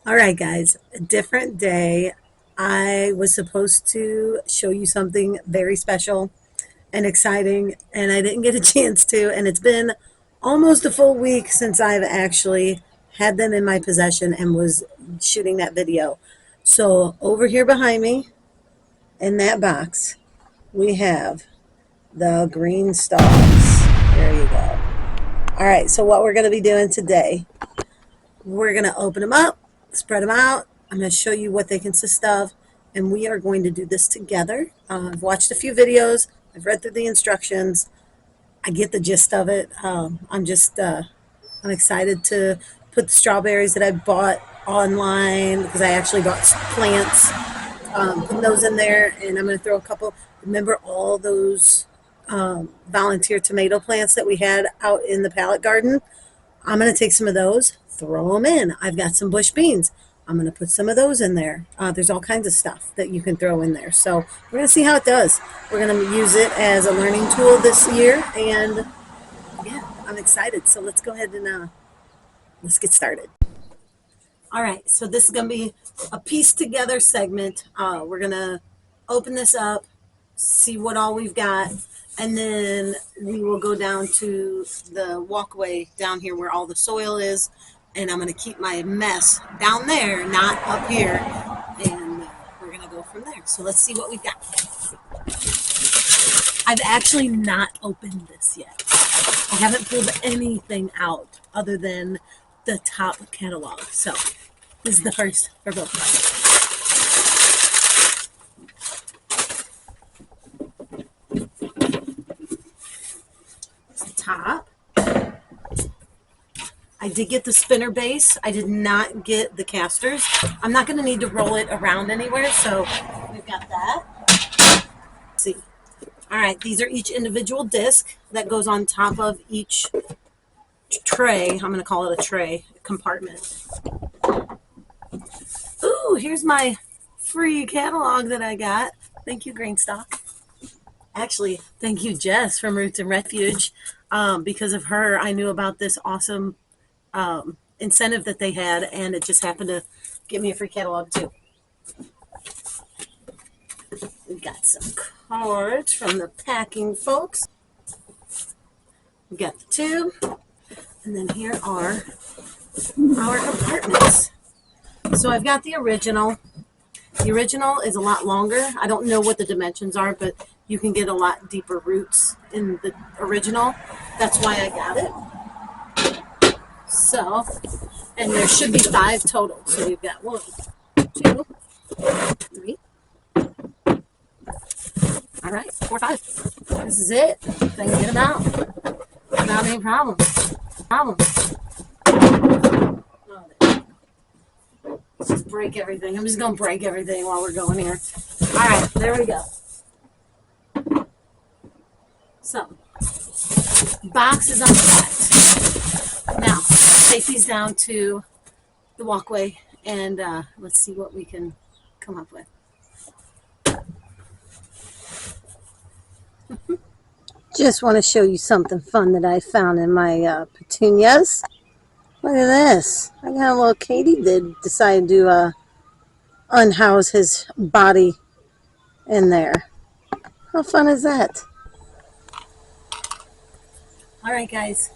All right, guys, a different day. I was supposed to show you something very special and exciting, and I didn't get a chance to. And it's been almost a full week since I've actually had them in my possession and was shooting that video. So, over here behind me in that box, we have the green stalks. There you go. All right, so what we're going to be doing today, we're going to open them up, spread them out. I'm going to show you what they consist of, and we are going to do this together. I've watched a few videos. I've read through the instructions. I get the gist of it. I'm excited to put the strawberries that I bought online because I actually bought plants, put those in there, and I'm going to throw a couple. Remember all those volunteer tomato plants that we had out in the pallet garden? I'm going to take some of those, throw them in. I've got some bush beans. I'm going to put some of those in there. There's all kinds of stuff that you can throw in there. So we're going to see how it does. We're going to use it as a learning tool this year. And yeah, I'm excited. So let's go ahead and let's get started. All right, so this is going to be a piece together segment. We're going to open this up, see what all we've got, and then we will go down to the walkway down here where all the soil is, and I'm going to keep my mess down there, not up here, and we're going to go from there. So let's see what we've got. I've actually not opened this yet. I haven't pulled anything out other than the top catalog. So this is the first for both of us. Top. I did get the spinner base. I did not get the casters. I'm not going to need to roll it around anywhere, so we've got that. Let's see. All right, these are each individual disc that goes on top of each tray. I'm going to call it a tray compartment. Ooh, here's my free catalog that I got. Thank you, Greenstalk. Actually, thank you, Jess from Roots and Refuge. Because of her, I knew about this awesome incentive that they had, and it just happened to give me a free catalog too. We've got some cards from the packing folks. We've got the tube, and then here are our compartments. So I've got the original. The original is a lot longer. I don't know what the dimensions are, but you can get a lot deeper roots in the original. That's why I got it. So, and there should be 5 total. So we've got 1, 2, 3. All right, 4, 5. This is it. I can get them out without any problems. Let's just break everything. I'm just going to break everything while we're going here. All right, there we go. So, box is unpacked. Now, take these down to the walkway and let's see what we can come up with. Just want to show you something fun that I found in my petunias. Look at this. I got a little katydid decided to unhouse his body in there. How fun is that? All right, guys,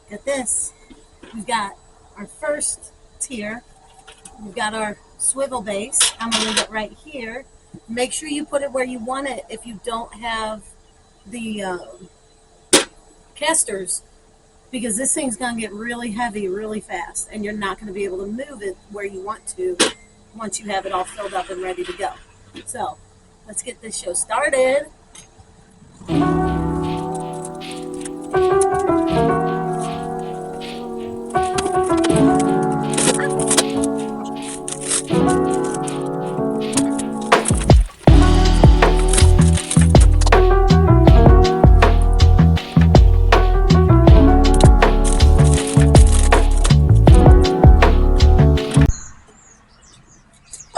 get this. We've got our first tier. We've got our swivel base. I'm going to leave it right here. Make sure you put it where you want it if you don't have the casters, because this thing's going to get really heavy really fast, and you're not going to be able to move it where you want to once you have it all filled up and ready to go. So let's get this show started.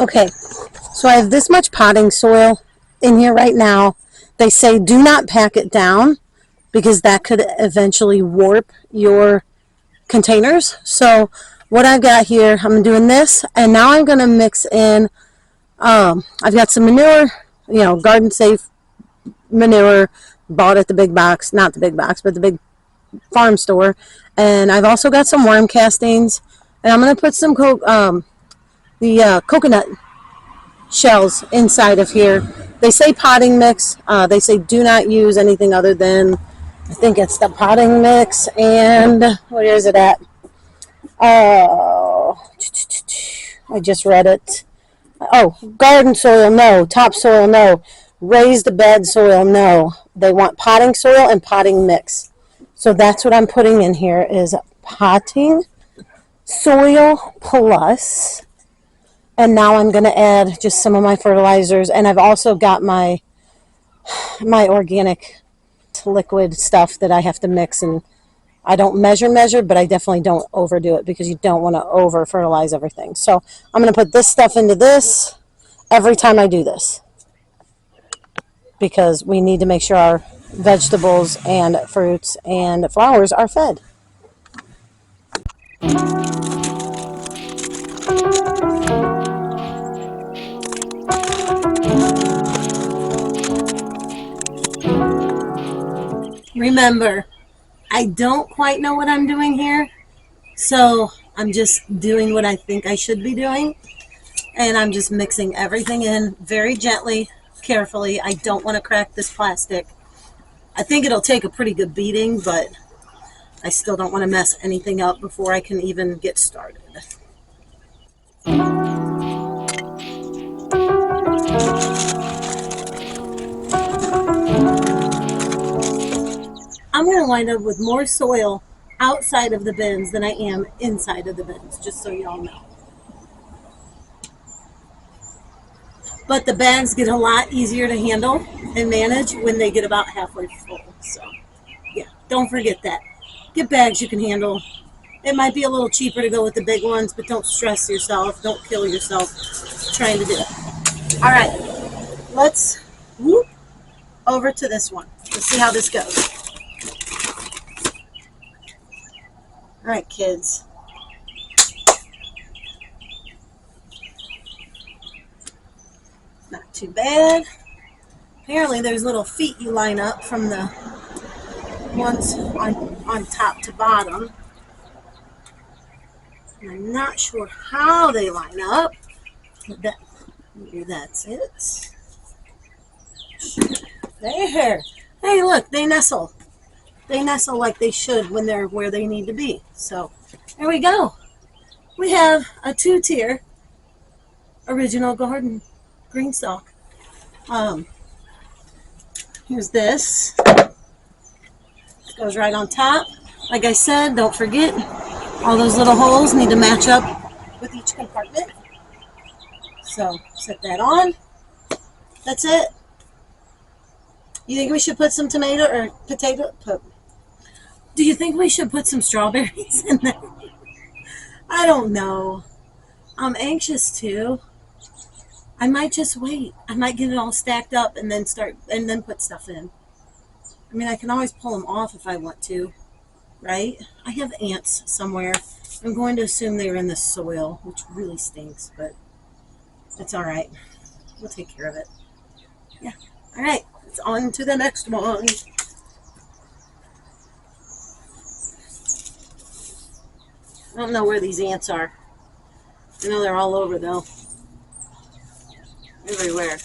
Okay, so I have this much potting soil in here right now. They say do not pack it down because that could eventually warp your containers. So what I've got here, I'm doing this, and now I'm going to mix in, I've got some manure, garden safe manure, bought at the big box, not the big box, but the big farm store. And I've also got some worm castings, and I'm going to put some coconut shells inside of here. They say potting mix. They say do not use anything other than, I think it's the potting mix, and where is it at? Oh, I just read it. Oh, garden soil, no. Topsoil, no. Raised bed soil, no. They want potting soil and potting mix. So that's what I'm putting in here is potting soil plus. And now I'm going to add just some of my fertilizers. And I've also got my organic liquid stuff that I have to mix. And I don't measure, but I definitely don't overdo it because you don't want to over fertilize everything. So I'm going to put this stuff into this every time I do this, because we need to make sure our vegetables and fruits and flowers are fed. Remember, I don't quite know what I'm doing here, so I'm just doing what I think I should be doing, and I'm just mixing everything in very gently, carefully. I don't want to crack this plastic. I think it'll take a pretty good beating, but I still don't want to mess anything up before I can even get started. I'm going to wind up with more soil outside of the bins than I am inside of the bins, just so y'all know. But the bags get a lot easier to handle and manage when they get about halfway full. So, yeah, don't forget that. Get bags you can handle. It might be a little cheaper to go with the big ones, but don't stress yourself. Don't kill yourself trying to do it. All right, let's whoop over to this one. Let's see how this goes. All right, kids. Not too bad. Apparently there's little feet you line up from the ones on top to bottom. And I'm not sure how they line up, but maybe that's it. There. Hey, look, they nestle. They nestle like they should when they're where they need to be. So there we go. We have a 2-tier original garden Greenstalk. Here's this. It goes right on top. Like I said, don't forget, all those little holes need to match up with each compartment. So set that on. That's it. You think we should put some tomato or potato? Do you think we should put some strawberries in there? I don't know. I'm anxious to. I might just wait. I might get it all stacked up and then put stuff in. I mean, I can always pull them off if I want to, right? I have ants somewhere. I'm going to assume they're in the soil, which really stinks, but it's all right. We'll take care of it. Yeah. All right. It's on to the next one. I don't know where these ants are. I know they're all over, though. Everywhere.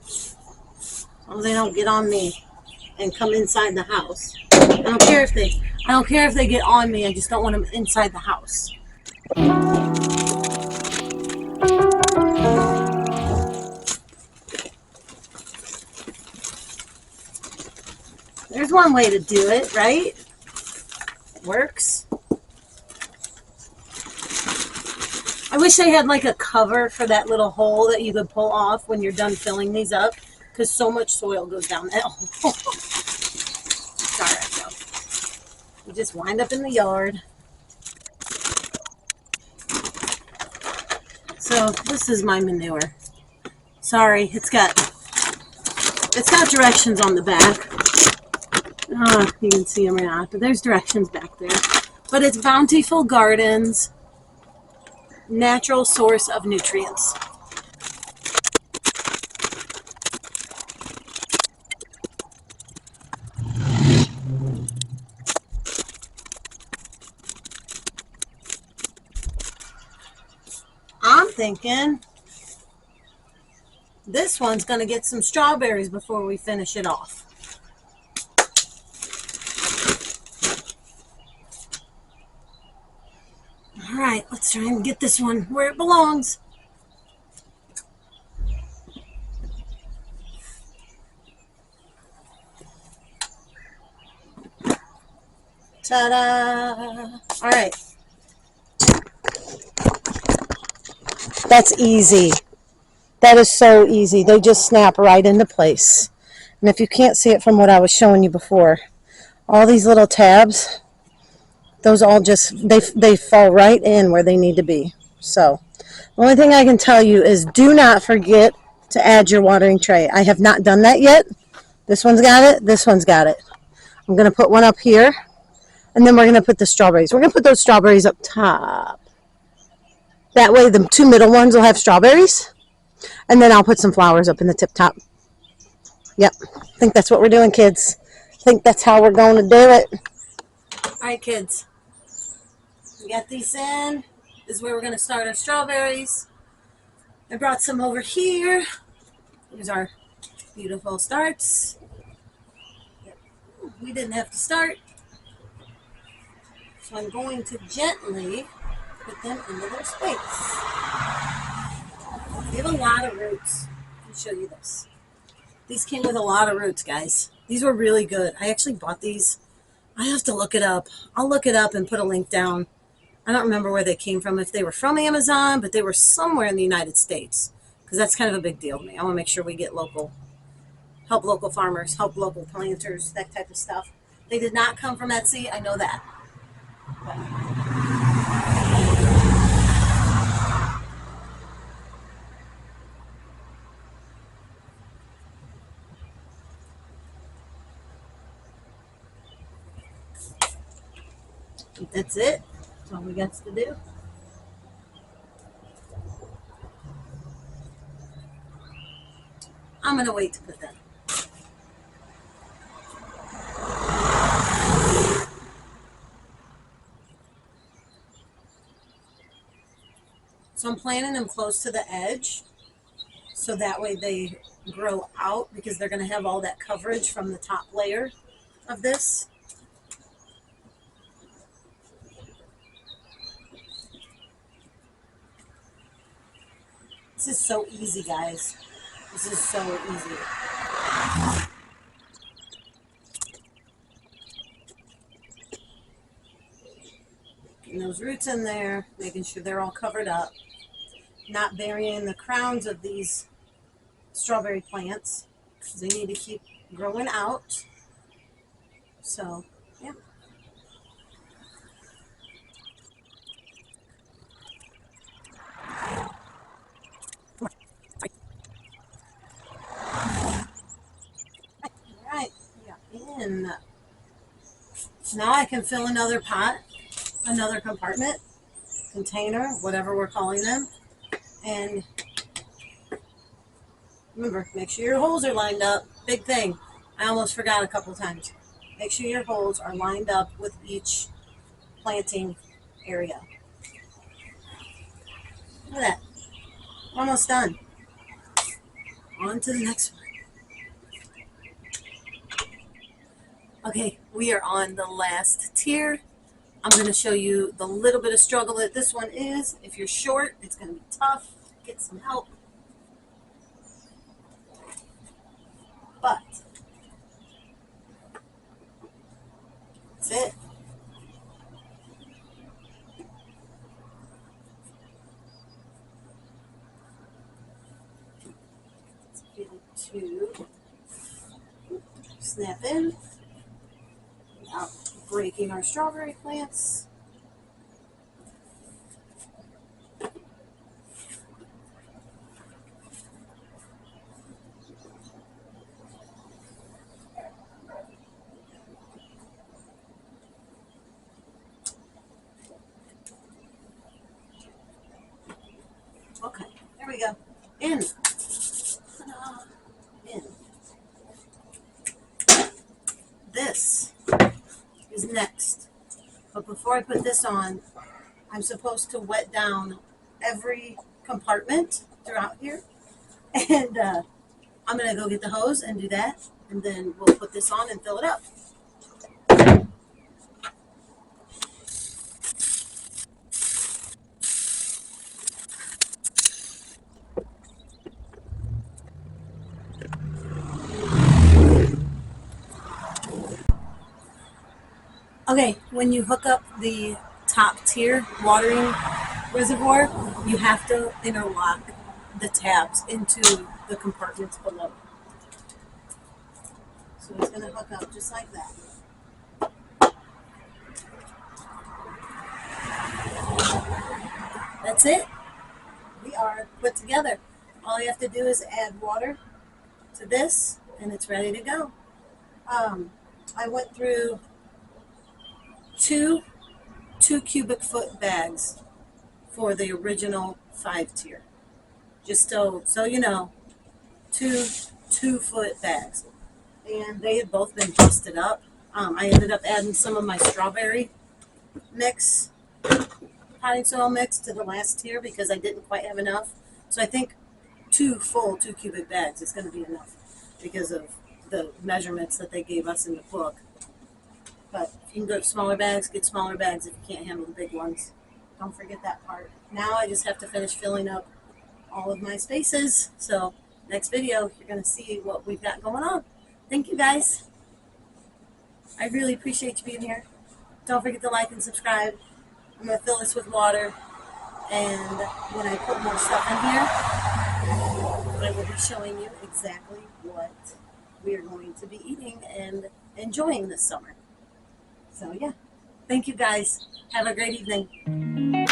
As long as they don't get on me and come inside the house. I don't care if they get on me. I just don't want them inside the house. There's one way to do it, right? It works. I wish they had like a cover for that little hole that you could pull off when you're done filling these up, because so much soil goes down that hole. It's all right, though. You just wind up in the yard. So this is my manure. Sorry, it's got directions on the back. You can see them or not, but there's directions back there. But it's Bountiful Gardens, natural source of nutrients. I'm thinking this one's going to get some strawberries before we finish it off. All right, let's try and get this one where it belongs. Ta-da! All right. That's easy. That is so easy. They just snap right into place. And if you can't see it from what I was showing you before, all these little tabs, those all just, they fall right in where they need to be. So the only thing I can tell you is do not forget to add your watering tray. I have not done that yet. This one's got it. This one's got it. I'm going to put one up here, and then we're going to put the strawberries. We're going to put those strawberries up top. That way the two middle ones will have strawberries, and then I'll put some flowers up in the tip top. Yep. I think that's what we're doing, kids. I think that's how we're going to do it. All right, kids. We got these in. This is where we're going to start our strawberries. I brought some over here. Here's our beautiful starts. We didn't have to start. So I'm going to gently put them into their space. We have a lot of roots. Let me show you this. These came with a lot of roots, guys. These were really good. I actually bought these. I have to look it up. I'll look it up and put a link down. I don't remember where they came from, if they were from Amazon, but they were somewhere in the United States, because that's kind of a big deal to me. I want to make sure we get local, help local farmers, help local planters, that type of stuff. They did not come from Etsy. I know that. That's it. That's all we got to do. I'm going to wait to put that. So I'm planting them close to the edge, so that way they grow out, because they're going to have all that coverage from the top layer of this. This is so easy, guys. This is so easy. Getting those roots in there, making sure they're all covered up, not burying the crowns of these strawberry plants, because they need to keep growing out. So, yeah. All right, yeah, in. Now I can fill another pot, another compartment, container, whatever we're calling them. And remember, make sure your holes are lined up. Big thing. I almost forgot a couple times. Make sure your holes are lined up with each planting area. Look at that. Almost done. On to the next one. Okay, we are on the last tier. I'm going to show you the little bit of struggle that this one is. If you're short, it's going to be tough. Get some help. But that's it. Let's get it to snap in without breaking our strawberry plants. Okay, there we go. In. Ta-da. In. This is next. But before I put this on, I'm supposed to wet down every compartment throughout here. And I'm going to go get the hose and do that. And then we'll put this on and fill it up. Okay, when you hook up the top tier watering reservoir, you have to interlock the tabs into the compartments below. So it's going to hook up just like that. That's it. We are put together. All you have to do is add water to this, and it's ready to go. I went through two 2 cubic foot bags for the original 5 tier. Just so you know, two 2 foot bags, and they had both been busted up. I ended up adding some of my strawberry mix, potting soil mix, to the last tier because I didn't quite have enough. So I think two full 2 cubic bags is going to be enough because of the measurements that they gave us in the book. But if you can go to smaller bags, get smaller bags if you can't handle the big ones. Don't forget that part. Now I just have to finish filling up all of my spaces. So next video, you're going to see what we've got going on. Thank you guys. I really appreciate you being here. Don't forget to like and subscribe. I'm going to fill this with water. And when I put more stuff in here, I will be showing you exactly what we are going to be eating and enjoying this summer. So yeah, thank you guys. Have a great evening.